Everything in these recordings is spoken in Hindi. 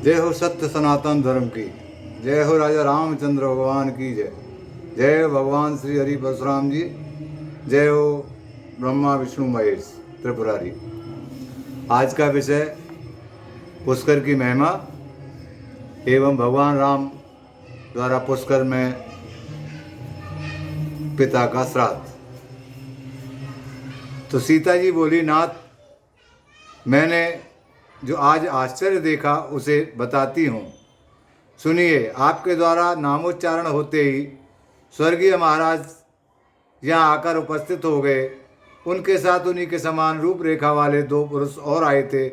जय हो सत्य सनातन धर्म की, जय हो राजा रामचंद्र भगवान की जय, जय हो भगवान श्री हरि परशुराम जी, जय हो ब्रह्मा विष्णु महेश त्रिपुरारी। आज का विषय पुष्कर की महिमा एवं भगवान राम द्वारा पुष्कर में पिता का श्राद्ध। तो सीता जी बोली, नाथ मैंने जो आज आश्चर्य देखा उसे बताती हूँ, सुनिए। आपके द्वारा नामोच्चारण होते ही स्वर्गीय महाराज यहाँ आकर उपस्थित हो गए। उनके साथ उन्हीं के समान रूप रेखा वाले दो पुरुष और आए थे,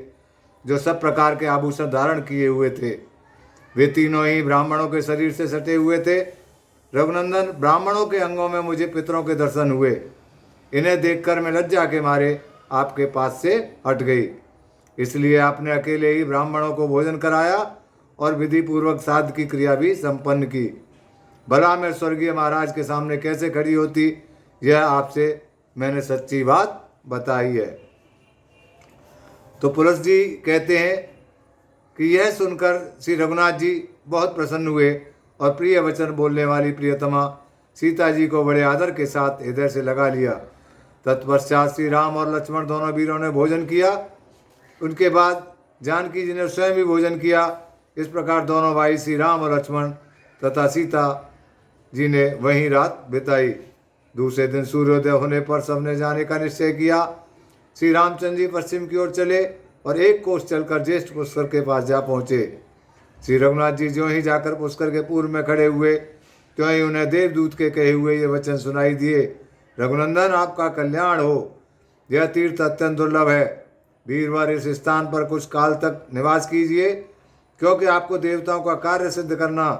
जो सब प्रकार के आभूषण धारण किए हुए थे। वे तीनों ही ब्राह्मणों के शरीर से सटे हुए थे। रघुनंदन, ब्राह्मणों के अंगों में मुझे पितरों के दर्शन हुए। इन्हें देखकर मैं लज्जा के मारे आपके पास से हट गई। इसलिए आपने अकेले ही ब्राह्मणों को भोजन कराया और विधि पूर्वक श्राद्ध की क्रिया भी संपन्न की। भला मैं स्वर्गीय महाराज के सामने कैसे खड़ी होती, यह आपसे मैंने सच्ची बात बताई है। तो पुलस जी कहते हैं कि यह सुनकर श्री रघुनाथ जी बहुत प्रसन्न हुए और प्रिय वचन बोलने वाली प्रियतमा सीता जी को बड़े आदर के साथ हृदय से लगा लिया। तत्पश्चात श्री राम और लक्ष्मण दोनों वीरों ने भोजन किया। उनके बाद जानकी जी ने स्वयं भी भोजन किया। इस प्रकार दोनों भाई श्री राम और लक्ष्मण तथा सीता जी ने वहीं रात बिताई। दूसरे दिन सूर्योदय होने पर सबने जाने का निश्चय किया। श्री रामचंद्र जी पश्चिम की ओर चले और एक कोस चलकर ज्येष्ठ पुष्कर के पास जा पहुँचे। श्री रघुनाथ जी ज्यों ही जाकर पुष्कर के पूर्व में खड़े हुए, त्यों ही उन्हें देवदूत के कहे हुए ये वचन सुनाई दिए। रघुनंदन, आपका कल्याण हो। यह तीर्थ अत्यंत दुर्लभ है। वीरवर इस स्थान पर कुछ काल तक निवास कीजिए, क्योंकि आपको देवताओं का कार्य सिद्ध करना,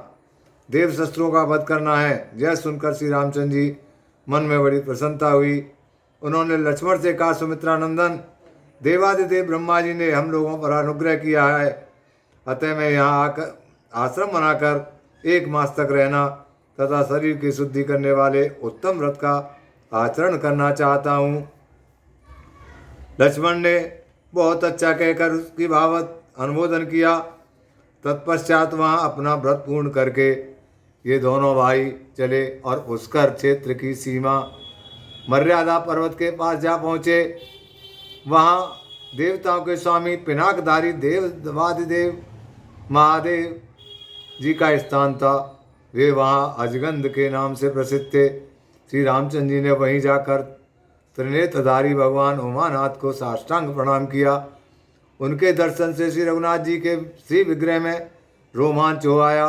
देव शस्त्रों का वध करना है। यह सुनकर श्री रामचंद्र जी मन में बड़ी प्रसन्नता हुई। उन्होंने लक्ष्मण से कहा, सुमित्रानंदन, देवादिदेव ब्रह्मा जी ने हम लोगों पर अनुग्रह किया है, अतः मैं यहाँ आकर आश्रम बनाकर 1 मास तक रहना तथा शरीर की शुद्धि करने वाले उत्तम व्रत का आचरण करना चाहता हूँ। लक्ष्मण ने बहुत अच्छा कहकर उसकी भावत अनुमोदन किया। तत्पश्चात वहाँ अपना व्रत पूर्ण करके ये दोनों भाई चले और पुष्कर क्षेत्र की सीमा मर्यादा पर्वत के पास जा पहुँचे। वहाँ देवताओं के स्वामी पिनाकधारी देवादिदेव महादेव जी का स्थान था। वे वहाँ अजगंध के नाम से प्रसिद्ध थे। श्री रामचंद्र जी ने वहीं जाकर त्रिनेत्रधारी भगवान उमानाथ को साष्टांग प्रणाम किया। उनके दर्शन से श्री रघुनाथ जी के श्री विग्रह में रोमांच हो आया।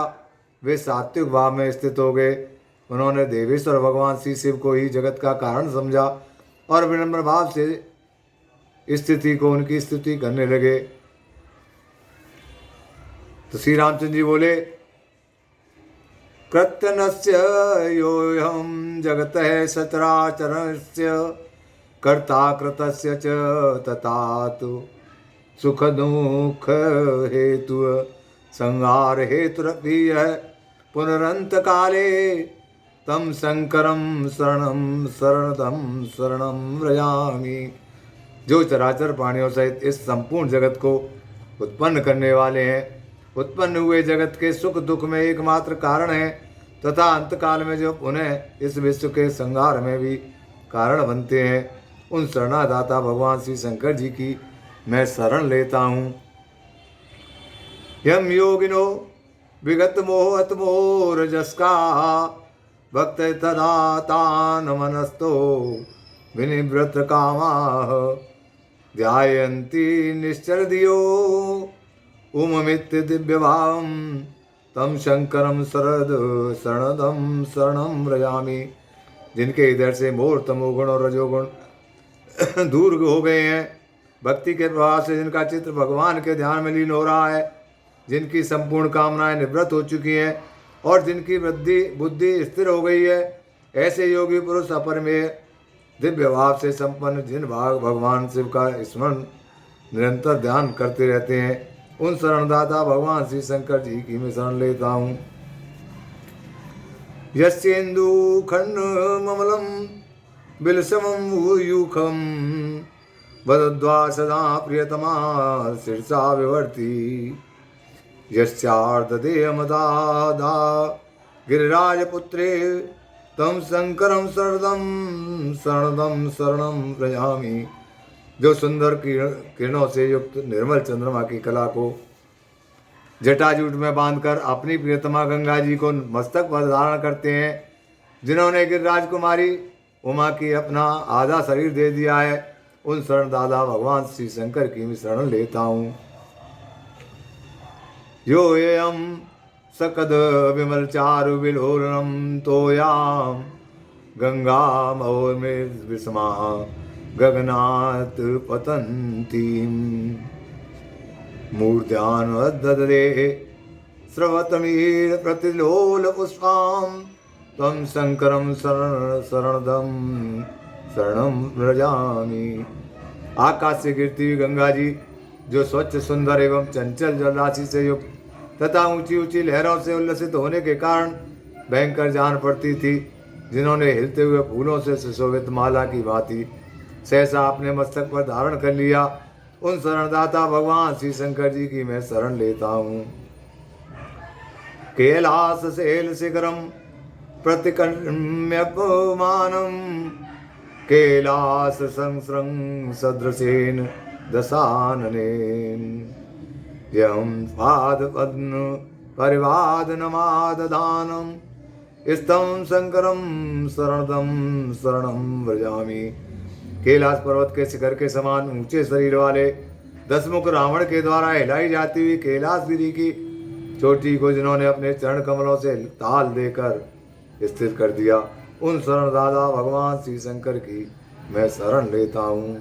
वे सात्विक भाव में स्थित हो गए। उन्होंने देवेश्वर भगवान श्री शिव को ही जगत का कारण समझा और विनम्र भाव से स्थिति को उनकी स्तुति करने लगे। तो श्री रामचंद्र जी बोले, कृत्यनस्य योऽहं जगतः सचराचरस्य कर्ता कृतस्य च तथातु सुख दुख हेतु संहार हेतुरपि यः पुनरंत काले तम शंकरम शरणदम शरणम व्रजामि। जो चराचर प्राणियों सहित इस संपूर्ण जगत को उत्पन्न करने वाले हैं, उत्पन्न हुए जगत के सुख दुख में एकमात्र कारण है तथा अंतकाल में जो पुनः इस विश्व के संहार में भी कारण बनते हैं, उन शरणादाता भगवान श्री शंकर जी की मैं शरण लेता हूँ। यम योगिनो विगत मोह अतमो रजस्का भक्त तदा तान मनस्तो विनिवृत कामाः ध्यायन्ति निश्चर दियो उममित्य दिव्य भावम तम शंकरम शरणदम शरणम व्रजामि। जिनके इधर से मोह तमोगुण और रजोगुण दूर हो गए हैं, भक्ति के प्रभाव से जिनका चित्र भगवान के ध्यान में लीन हो रहा है, जिनकी संपूर्ण कामनाएं निवृत्त हो चुकी हैं और जिनकी बुद्धि स्थिर हो गई है, ऐसे योगी पुरुष अपरमेय दिव्य भाव से संपन्न जिन भगवान शिव का स्मरण निरंतर ध्यान करते रहते हैं, उन शरणदाता भगवान श्री शंकर जी की मैं शरण लेता हूँ। यस्येन्दु खंड ममलम बिलसमं यूखम वदद्वा सदा प्रियतमा शीर्षा विवर्ती यस्यार्धदेहमदादा गिरिराजपुत्रे तम शंकरम शरणदम शरणदम शरणम व्रजामि। जो सुंदर किरणों से युक्त निर्मल चंद्रमा की कला को जटाजूट में बांधकर अपनी प्रियतमा गंगा जी को मस्तक पर धारण करते हैं, जिन्होंने गिरिराज कुमारी उमा की अपना आधा शरीर दे दिया है, उन शरण दादा भगवान श्री शंकर की मैं शरण लेता हूँ। यो एयम सकद विमल चारु विलोलनम तोयाम गंगा महोर में विस्मा गगनात पतंती मूर्ध्यान्वददे स्रवतमीर प्रतिलोल पुष्पाम तम शंकरम शरणदम शरणम व्रजामि। आकाश से गिरती हुई गंगा जी, जो स्वच्छ सुंदर एवं चंचल जलराशि से युक्त तथा ऊंची ऊंची लहरों से उल्लसित होने के कारण भयंकर जान पड़ती थी, जिन्होंने हिलते हुए फूलों से सुशोभित माला की भांति सहसा अपने मस्तक पर धारण कर लिया, उन शरणदाता भगवान श्री शंकर जी की मैं शरण लेता हूँ। कैलास शैल शिखरम प्रतिकम्यपमानम कैलास संसृंग सदृशेन दशाननेन यम पाद पद्म परिवाद नमाददानम स्तम शंकरम शरणदम शरणम व्रजामि। कैलाश पर्वत के शिखर के समान ऊंचे शरीर वाले दसमुख रावण के द्वारा हिलाई जाती हुई कैलाश गिरी की चोटी को जिन्होंने अपने चरण कमलों से ताल देकर स्थिर कर दिया, उन शरण दादा भगवान श्री शंकर की मैं शरण लेता हूँ।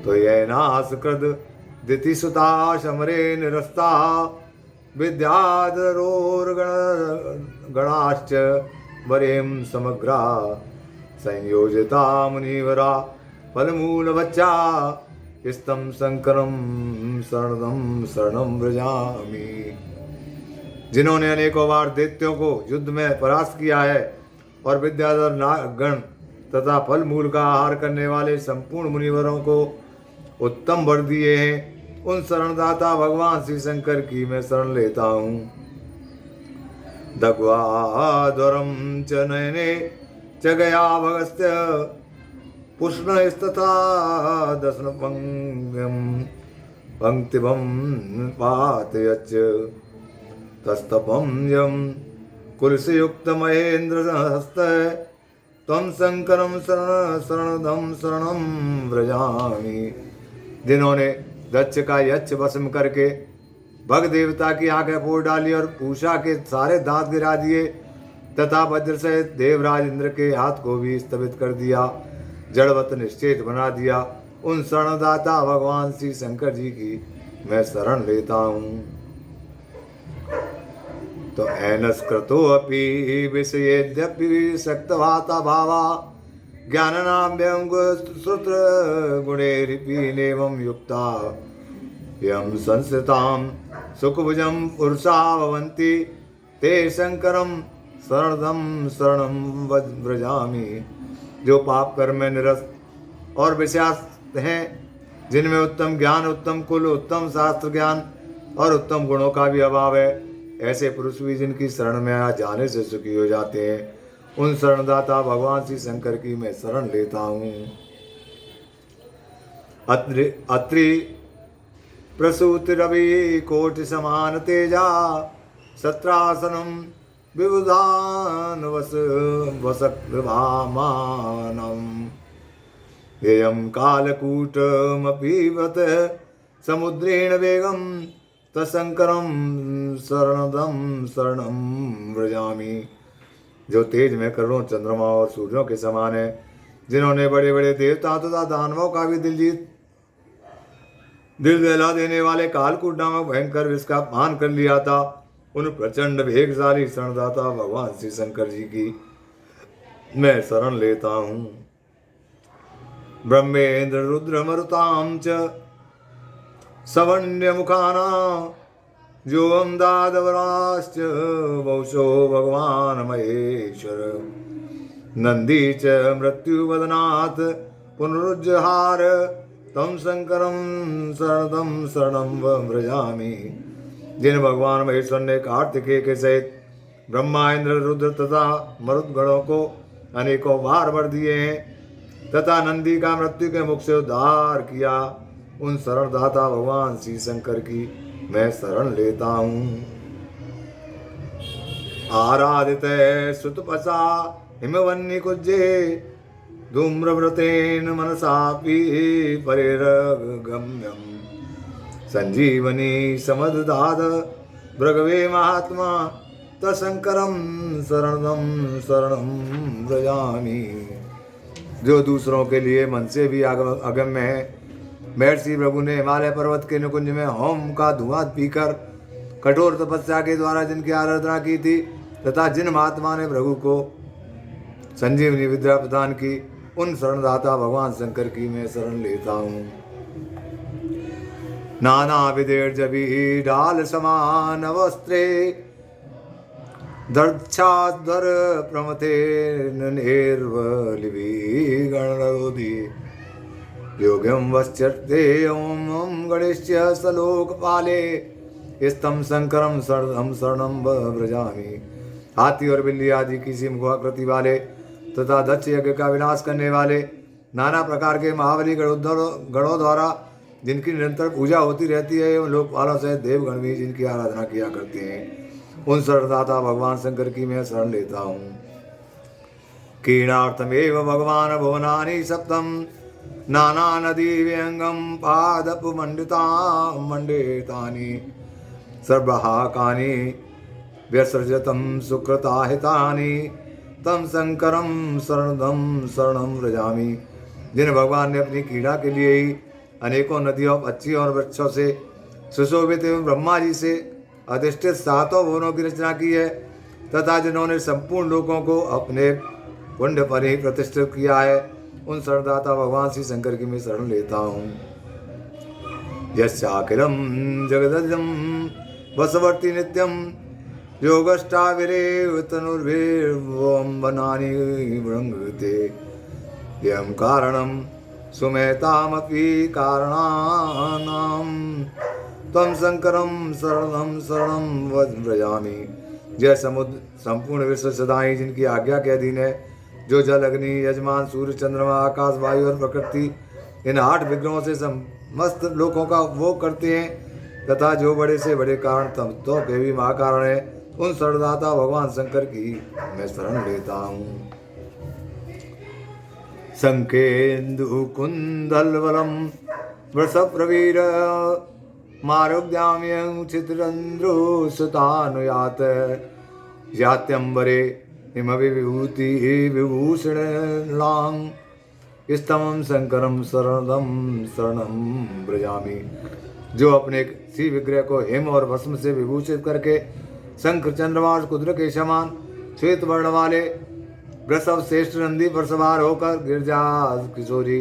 तो यह नासकृद दिति सुता शमरे निरस्ता विद्याधरोर गणाश्च वरेम समग्रा संयोजिता मुनिवरा फलमूल बच्चा स्तम शंकरम शरणदम शरणम व्रजामि। जिन्होंने अनेकों बार दैत्यों को युद्ध में परास्त किया है और विद्याधर गण तथा फल मूल का आहार करने वाले संपूर्ण मुनिवरों को उत्तम वर दिए हैं, उन शरणदाता भगवान श्री शंकर की मैं शरण लेता हूँ। दग्वाद्वरम च नयने च गया भगस्त्य पुष्णस्तथा दशन पंक्तिभं पातयच्च तस्तपं यं कुलसयुक्त महेन्द्र हस्त तम शंकरम शरणदम शरणम व्रजामि। जिन्होंने दक्ष का यक्ष भस्म करके भग देवता की आंखें फोड़ डाली और पूषा के सारे दांत गिरा दिए तथा वज्र से देवराज इंद्र के हाथ को भी स्थगित कर दिया, जड़वत निश्चेत बना दिया, उन शरणदाता भगवान श्री शंकर जी की मैं शरण लेता हूँ। तो एनस्कृतो अपि विषयेद्यपि शक्तवाता भावा ज्ञाननाम्यं सूत्र गुणैरिपि नेवं युक्ता यं संस्थितां सुखभुजं पुरुषा भवन्ति ते शंकरं शरणदम शरणं व्रजामि। जो पाप कर्म में निरस्त और विषयास्त हैं, जिनमें उत्तम ज्ञान, उत्तम कुल, उत्तम शास्त्र ज्ञान और उत्तम गुणों का भी अभाव है, ऐसे पुरुष भी जिनकी शरण में आ जाने से सुखी हो जाते हैं, उन शरणदाता भगवान श्री शंकर की मैं शरण लेता हूँ। अत्रि प्रसूति रवि कोटि समान तेजा सत्रासनम विबुधान वसक विभामानम ययं कालकूटमपीवत समुद्रेण वेगम तशंकरम शरणदम शरणम व्रजामि। जो तेज में करोड़ों चंद्रमा और सूर्यों के समान है, जिन्होंने बड़े बड़े देवता तथा दानवों का भी दिल दहला देने वाले कालकूट नामक भयंकर विष का पान कर लिया था, उन प्रचंड वेगशाली शरणदाता भगवान श्री शंकर जी की मैं शरण लेता हूँ। ब्रह्मेन्द्र रुद्र मरुताम च सवण्य मुखाना जो अमदादवराश्च वंशो भगवान महेश्वर नंदी च मृत्युवदनात् पुनरुज्जहार तम शंकरम शरणदम शरणम व्रजामि। जिन भगवान महेश्वर ने कार्तिकेय के सहित ब्रह्मा इंद्र रुद्र तथा मरुदगणों को अनेकों बार वर दिए हैं तथा नंदी का मृत्यु के मुख से उद्धार किया, उन शरणदाता भगवान श्री शंकर की मैं शरण लेता हूँ। आराधित सुतपसा हिमवन्नी कुज्जे धूम्रव्रतेन मनसापि परिरगम्यम संजीवनी समददाद भृगवे महात्मा तशंकरम शरणम शरणम व्रजामि। जो दूसरों के लिए मन से भी अगम्य है, महर्षि भृगु ने हिमालय पर्वत के निकुंज में होम का धुआं पीकर कठोर तपस्या के द्वारा जिनकी आराधना की थी तथा जिन महात्मा ने भृगु को संजीवनी विद्या प्रदान की, उन शरणदाता भगवान शंकर की मैं शरण लेता हूँ। नाना विदेर्जभी डाल समान वस्त्रे दर्क्षाध्वर प्रमथे निर्वलिभि गणरोधि योग्यम वश्यते ओम गणेश्य सलोकपाले स्तम शंकरम शरणम शरणम व्रजामि। हाथी और बिल्ली आदि किसी मुखाकृति वाले तथा दक्ष यज्ञ का विनाश करने वाले नाना प्रकार के महाबली गणों द्वारा जिनकी निरंतर पूजा होती रहती है एवं लोकपालों सहित देवगण भी जिनकी आराधना किया करते हैं, उन शरणदाता भगवान शंकर की मैं शरण लेता हूँ। कीर्णार्थमेव भगवान भुवनानि सप्तम नाना नदी व्यंगम पादप मंडितानि सर्वहाकानि व्यसृजतम सुकृताहितानि तम शंकरम शरणम शरणम व्रजामि। जिन भगवान ने अपनी क्रीड़ा के लिए ही अनेकों नदियों, पक्षियों और वृक्षों से सुशोभित एवं ब्रह्मा जी से अधिष्ठित सातों भुवनों की रचना की है तथा जिन्होंने संपूर्ण लोगों को अपने कुंड पर ही प्रतिष्ठित किया है, उन शरणदाता भगवान श्री शंकर की मैं शरण लेता हूँ। यस्याखिलम जगदजम वसवर्ती नित्यम योगष्टाविरेव तनुर्भिर्वोम वनानि वृंगते यम कारणम सुमेतामपि कारणानां त्वं शंकरम शरणम शरणम व्रजामि। जय समुद्र संपूर्ण विश्व सदाई जिनकी आज्ञा के अधीन है, जो जल अग्नि यजमान सूर्य चंद्रमा आकाश वायु और प्रकृति इन 8 विग्रहों से समस्त लोकों का उपभोग करते हैं तथा जो बड़े से बड़े कारण तत्वों के भी महाकारण है, उन शरणदाता भगवान शंकर की मैं शरण लेता हूँ। संकेन्दु कुंदलवलम वृषप्रवीर मारुग्याम्यं चित्रन्द्रो सुतानुयात यात्यंबरे हिमविभूति विभूषणां स्तमं शंकरम शरणम शरणम व्रजामि। जो अपने सी विग्रह को हिम और भस्म से विभूषित करके शंख चंद्रमा और कुद्र के समान श्वेत वर्ण वाले वृषभ श्रेष्ठ नंदी पर सवार होकर गिरजा किशोरी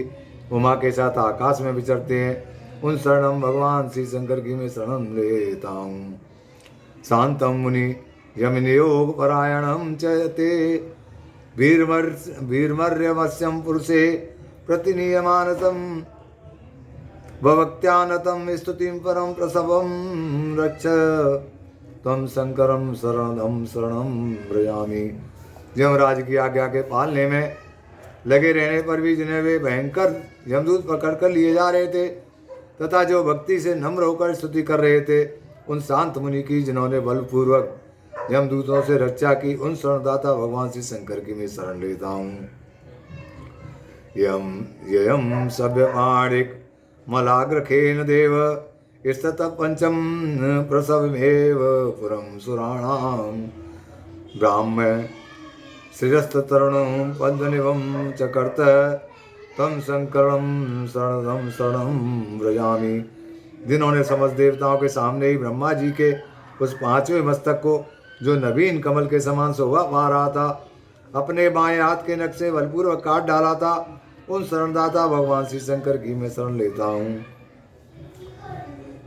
उमा के साथ आकाश में विचरते हैं, उन शरणम भगवान श्री शंकर की मैं शरण लेता हूँ। शांतम मुनि यमनियोग परायणम चयते वीरमर्यवश्यम पुरुषे प्रतिनियमानतम भवक्त्यानतम स्तुतिम परम प्रसवम रक्ष तम शंकरम शरणम शरणम व्रजामि। यमराज की आज्ञा के पालने में लगे रहने पर भी जिन्हें वे भयंकर यमदूत पकड़ कर लिए जा रहे थे तथा जो भक्ति से नम्र होकर स्तुति कर रहे थे, उन शांत मुनि की जिन्होंने बलपूर्वक यमदूतों से रक्षा की, उन शरणदाता भगवान श्री शंकर की मैं शरण लेता हूँ। यम सभ्यमाणिक मलाग्रखेन देव स्तत पंचम प्रसवमेव पुरम सुराणाम ब्राह्म श्रीरस्तरुणं पद्मनिभं चकर्त तम शंकरम शरणम शरणम व्रजामि। जिन्होंने समस्त देवताओं के सामने ही ब्रह्मा जी के उस 5वें मस्तक को, जो नवीन कमल के समान शोभा पा रहा था, अपने बाएं हाथ के नख से बलपूर्वक काट डाला था, उन शरणदाता भगवान श्री शंकर की मैं शरण लेता हूँ।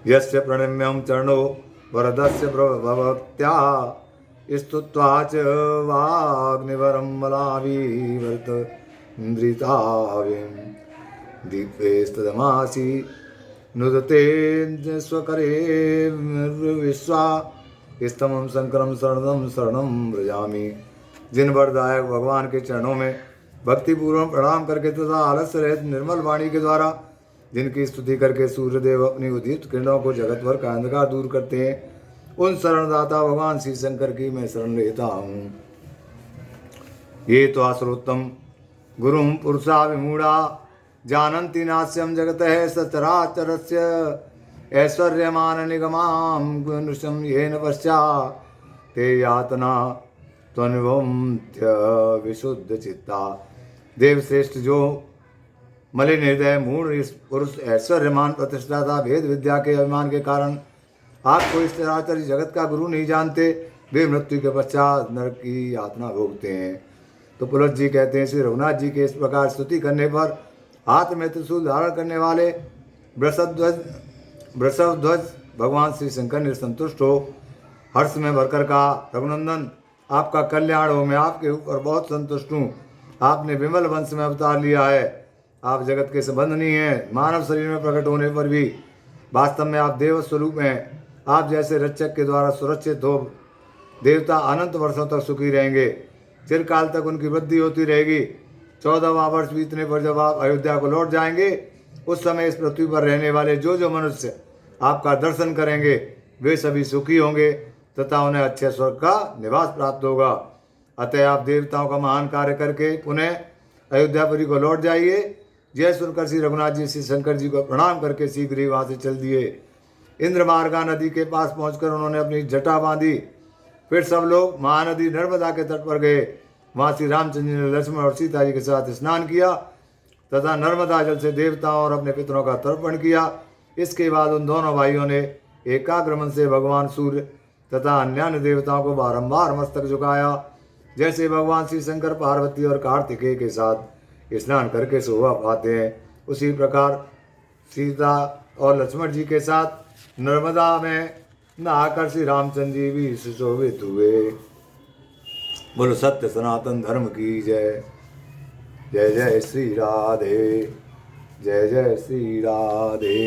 यस्य प्रणम्यं चरणो वरदस्य भवत्या स्तुत्वा च वाग्निवरं मलाविवर्त मृताविं दीपेस्तदमासि नुदते स्वकरे विश्वा स्तमं शंकरम शरणम शरणम व्रजामि। जिन वरदायक भगवान के चरणों में भक्तिपूर्वक प्रणाम करके तथा आलस्य रहित निर्मल वाणी के द्वारा जिनकी स्तुति करके सूर्यदेव अपनी उदित किरणों को जगत भर का अंधकार दूर करते हैं, उन शरणदाता भगवान श्री शंकर की मैं शरण लेता हूँ। ये तो आश्रोत्तम गुरुं पुरुषा विमूढ़ा जानन्ति नास्यं जगतः सचराचरस्य ऐश्वर्यमान निगमां गुणशं येन पश्चात् ते यातना त्वनुभवन्त्य विशुद्ध चित्ता। देवश्रेष्ठ जो मलिन हृदय मूढ़ पुरुष ऐश्वर्यमान प्रतिष्ठाता भेद विद्या के अभिमान के कारण आपको इस चराचर जगत का गुरु नहीं जानते, वे मृत्यु के पश्चात नरक की यातना भोगते हैं। तो पुलत जी कहते हैं, श्री रघुनाथ जी के इस प्रकार स्तुति करने पर हाथ में त्रिशूल धारण करने वाले वृषभध्वज भगवान श्री शंकर ने संतुष्ट हो हर्ष में भरकर कहा, रघुनंदन आपका कल्याण हो, मैं आपके ऊपर बहुत संतुष्ट हूँ। आपने विमल वंश में अवतार लिया है, आप जगत के संबंधनीय हैं। मानव शरीर में प्रकट होने पर भी वास्तव में आप देव स्वरूप हैं। आप जैसे रक्षक के द्वारा सुरक्षित हो देवता अनंत वर्षों तक सुखी रहेंगे, चिरकाल तक उनकी वृद्धि होती रहेगी। 14वां वर्ष बीतने पर जब आप अयोध्या को लौट जाएंगे, उस समय इस पृथ्वी पर रहने वाले जो मनुष्य आपका दर्शन करेंगे वे सभी सुखी होंगे तथा उन्हें अच्छे स्वर्ग का निवास प्राप्त होगा। अतः आप देवताओं का महान कार्य करके पुनः अयोध्यापुरी को लौट जाइए। जय सुनकर श्री रघुनाथ जी श्री शंकर जी को प्रणाम करके शीघ्र ही वहाँ से चल दिए। इंद्रमार्गा नदी के पास पहुंचकर उन्होंने अपनी जटा बांधी। फिर सब लोग महानदी नर्मदा के तट पर गए। वहाँ श्री रामचंद्र जी ने लक्ष्मण और सीता जी के साथ स्नान किया तथा नर्मदा जल से देवताओं और अपने पितरों का तर्पण किया। इसके बाद उन दोनों भाइयों ने एकाग्र मन से भगवान सूर्य तथा अन्य देवताओं को बारंबार मस्तक झुकाया। जैसे भगवान श्री शंकर पार्वती और कार्तिकेय के साथ स्नान करके शोभा पाते हैं, उसी प्रकार सीता और लक्ष्मण जी के साथ नर्मदा में नहाकर श्री रामचंद्र जी भी सुशोभित हुए। बोलो सत्य सनातन धर्म की जय। जय जय श्री राधे, जय जय श्री राधे।